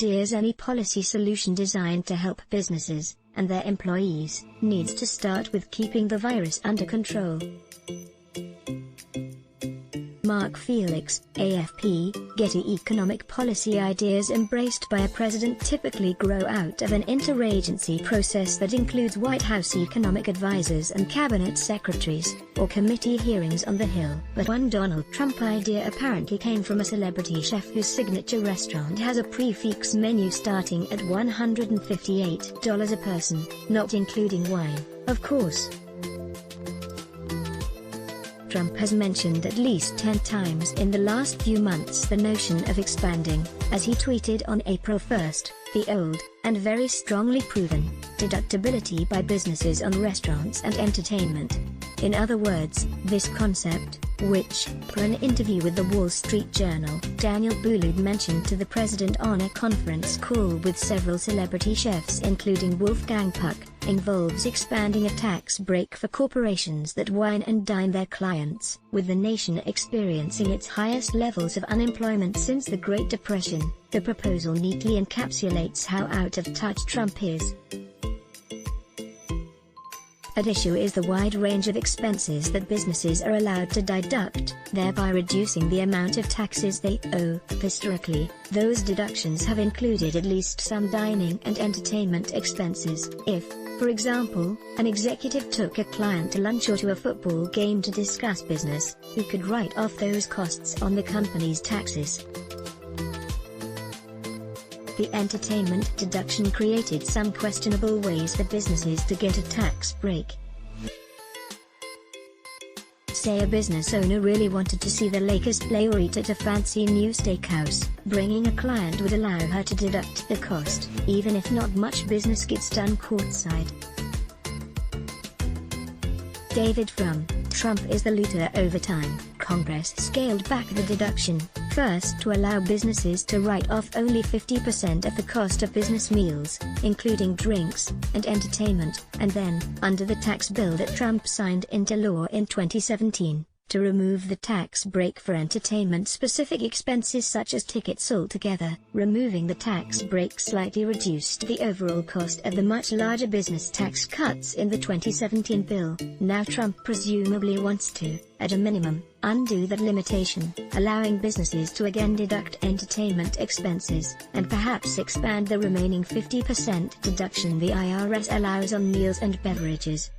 ideas any policy solution designed to help businesses and their employees needs to start with keeping the virus under control. Mark Felix, AFP, Getty. Economic policy ideas embraced by a president typically grow out of an interagency process that includes White House economic advisors and cabinet secretaries, or committee hearings on the Hill. But one Donald Trump idea apparently came from a celebrity chef whose signature restaurant has a prix-fixe menu starting at $158 a person, not including wine, of course. Trump has mentioned at least 10 times in the last few months the notion of expanding, as he tweeted on April 1, the old, and very strongly proven, deductibility by businesses on restaurants and entertainment. In other words, this concept, which, per an interview with the Wall Street Journal, Daniel Boulud mentioned to the president on a conference call with several celebrity chefs including Wolfgang Puck, involves expanding a tax break for corporations that wine and dine their clients. With the nation experiencing its highest levels of unemployment since the Great Depression, the proposal neatly encapsulates how out of touch Trump is. At issue is the wide range of expenses that businesses are allowed to deduct, thereby reducing the amount of taxes they owe. Historically, those deductions have included at least some dining and entertainment expenses. If, for example, an executive took a client to lunch or to a football game to discuss business, he could write off those costs on the company's taxes. The entertainment deduction created some questionable ways for businesses to get a tax break. Say a business owner really wanted to see the Lakers play or eat at a fancy new steakhouse, bringing a client would allow her to deduct the cost, even if not much business gets done courtside. David from Trump is the looter. Over time, Congress scaled back the deduction, first to allow businesses to write off only 50% of the cost of business meals, including drinks and entertainment, and then, under the tax bill that Trump signed into law in 2017, to remove the tax break for entertainment-specific expenses such as tickets altogether. Removing the tax break slightly reduced the overall cost of the much larger business tax cuts in the 2017 bill. Now Trump presumably wants to, at a minimum, undo that limitation, allowing businesses to again deduct entertainment expenses, and perhaps expand the remaining 50% deduction the IRS allows on meals and beverages.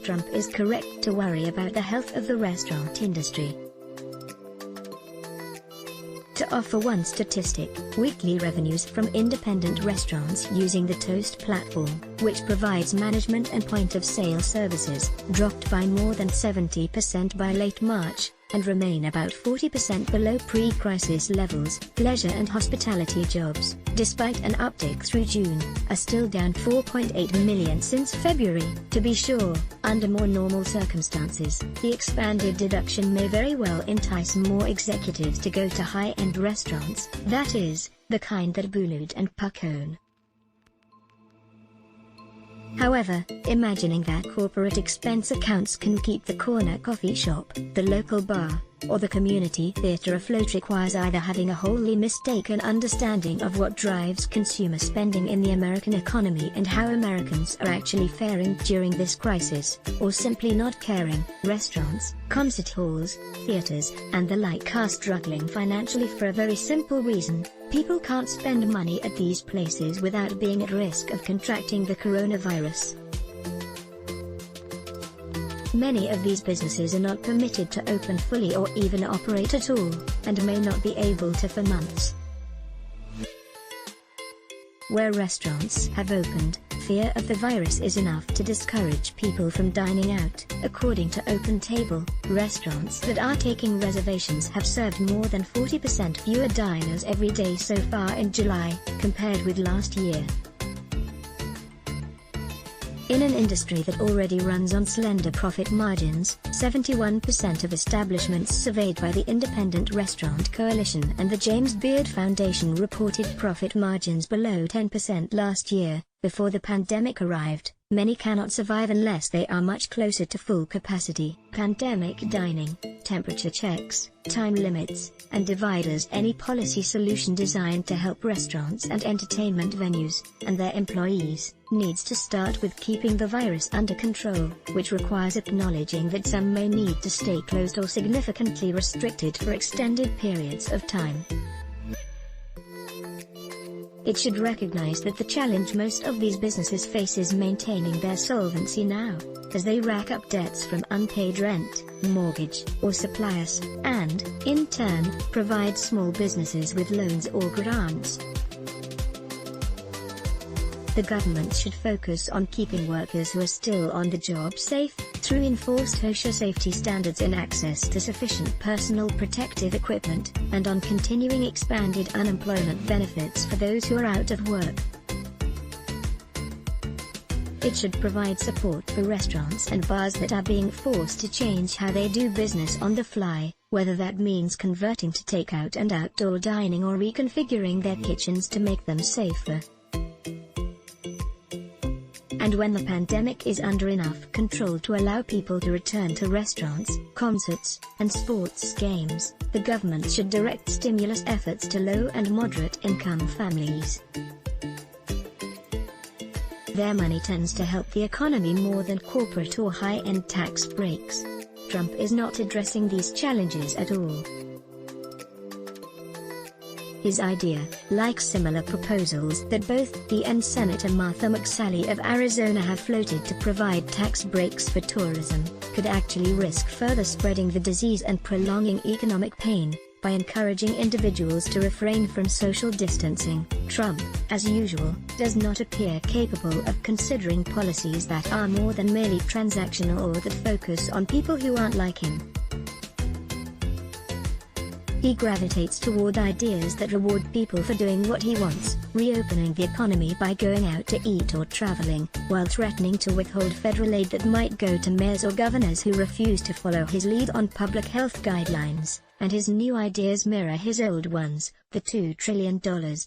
Trump is correct to worry about the health of the restaurant industry. To offer one statistic, weekly revenues from independent restaurants using the Toast platform, which provides management and point-of-sale services, dropped by more than 70% by late March, and remain about 40% below pre-crisis levels. Leisure and hospitality jobs, despite an uptick through June, are still down 4.8 million since February. To be sure, under more normal circumstances, the expanded deduction may very well entice more executives to go to high-end restaurants, that is, the kind that Boulud and Puck own. However, imagining that corporate expense accounts can keep the corner coffee shop, the local bar, or the community theater afloat requires either having a wholly mistaken understanding of what drives consumer spending in the American economy and how Americans are actually faring during this crisis, or simply not caring. Restaurants, concert halls, theaters, and the like are struggling financially for a very simple reason: people can't spend money at these places without being at risk of contracting the coronavirus. Many of these businesses are not permitted to open fully or even operate at all, and may not be able to for months. Where restaurants have opened, fear of the virus is enough to discourage people from dining out. According to OpenTable, restaurants that are taking reservations have served more than 40% fewer diners every day so far in July, compared with last year. In an industry that already runs on slender profit margins, 71% of establishments surveyed by the Independent Restaurant Coalition and the James Beard Foundation reported profit margins below 10% last year, Before the pandemic arrived, many cannot survive unless they are much closer to full capacity. Pandemic dining, temperature checks, time limits, and dividers. Any policy solution designed to help restaurants and entertainment venues, and their employees, needs to start with keeping the virus under control, which requires acknowledging that some may need to stay closed or significantly restricted for extended periods of time. It should recognize that the challenge most of these businesses face is maintaining their solvency now, as they rack up debts from unpaid rent, mortgage, or suppliers, and, in turn, provide small businesses with loans or grants. The government should focus on keeping workers who are still on the job safe, through enforced OSHA safety standards and access to sufficient personal protective equipment, and on continuing expanded unemployment benefits for those who are out of work. It should provide support for restaurants and bars that are being forced to change how they do business on the fly, whether that means converting to takeout and outdoor dining or reconfiguring their kitchens to make them safer. And when the pandemic is under enough control to allow people to return to restaurants, concerts, and sports games, the government should direct stimulus efforts to low and moderate income families. Their money tends to help the economy more than corporate or high-end tax breaks. Trump is not addressing these challenges at all. His idea, like similar proposals that both he and Senator Martha McSally of Arizona have floated to provide tax breaks for tourism, could actually risk further spreading the disease and prolonging economic pain, by encouraging individuals to refrain from social distancing. Trump, as usual, does not appear capable of considering policies that are more than merely transactional or that focus on people who aren't like him. He gravitates toward ideas that reward people for doing what he wants, reopening the economy by going out to eat or traveling, while threatening to withhold federal aid that might go to mayors or governors who refuse to follow his lead on public health guidelines. And his new ideas mirror his old ones. The $2 trillion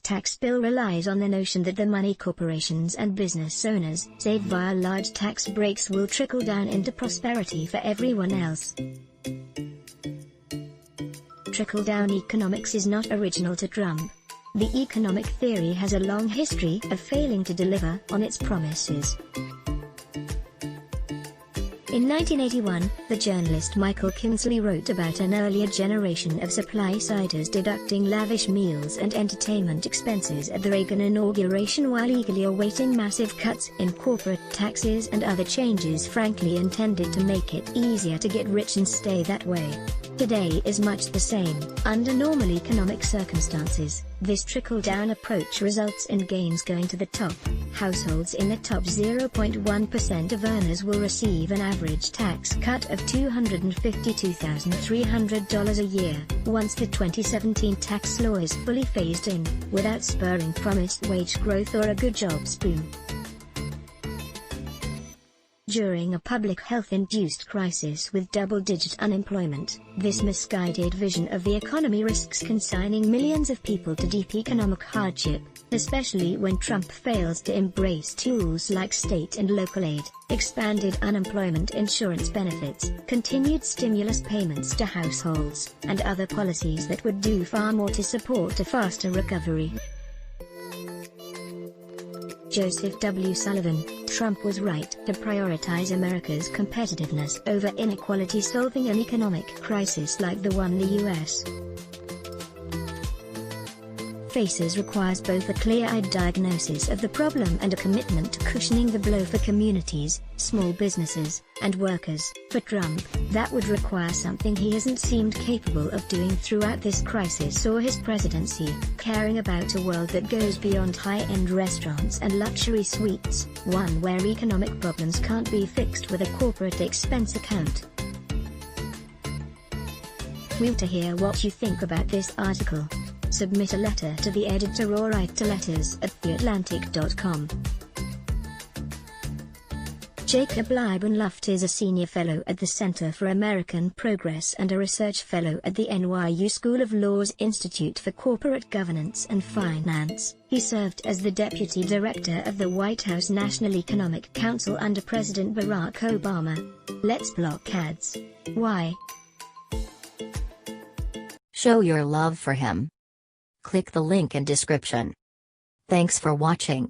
tax bill relies on the notion that the money corporations and business owners save via large tax breaks will trickle down into prosperity for everyone else. Trickle-down economics is not original to Trump. The economic theory has a long history of failing to deliver on its promises. In 1981, the journalist Michael Kinsley wrote about an earlier generation of supply-siders deducting lavish meals and entertainment expenses at the Reagan inauguration while eagerly awaiting massive cuts in corporate taxes and other changes frankly intended to make it easier to get rich and stay that way. Today is much the same. Under normal economic circumstances, this trickle-down approach results in gains going to the top. Households in the top 0.1% of earners will receive an average tax cut of $252,300 a year, once the 2017 tax law is fully phased in, without spurring promised wage growth or a good jobs boom. During a public health-induced crisis with double-digit unemployment, this misguided vision of the economy risks consigning millions of people to deep economic hardship, especially when Trump fails to embrace tools like state and local aid, expanded unemployment insurance benefits, continued stimulus payments to households, and other policies that would do far more to support a faster recovery. Joseph W. Sullivan, Trump was right to prioritize America's competitiveness over inequality. Solving an economic crisis like the one the U.S. faces requires both a clear-eyed diagnosis of the problem and a commitment to cushioning the blow for communities, small businesses, and workers. For Trump, that would require something he hasn't seemed capable of doing throughout this crisis or his presidency: caring about a world that goes beyond high-end restaurants and luxury suites, one where economic problems can't be fixed with a corporate expense account. We want to hear what you think about this article. Submit a letter to the editor or write to letters@theatlantic.com. Jacob Liebenluft is a senior fellow at the Center for American Progress and a research fellow at the NYU School of Law's Institute for Corporate Governance and Finance. He served as the deputy director of the White House National Economic Council under President Barack Obama. Let's block ads. Why? Show your love for him. Click the link in description. Thanks for watching.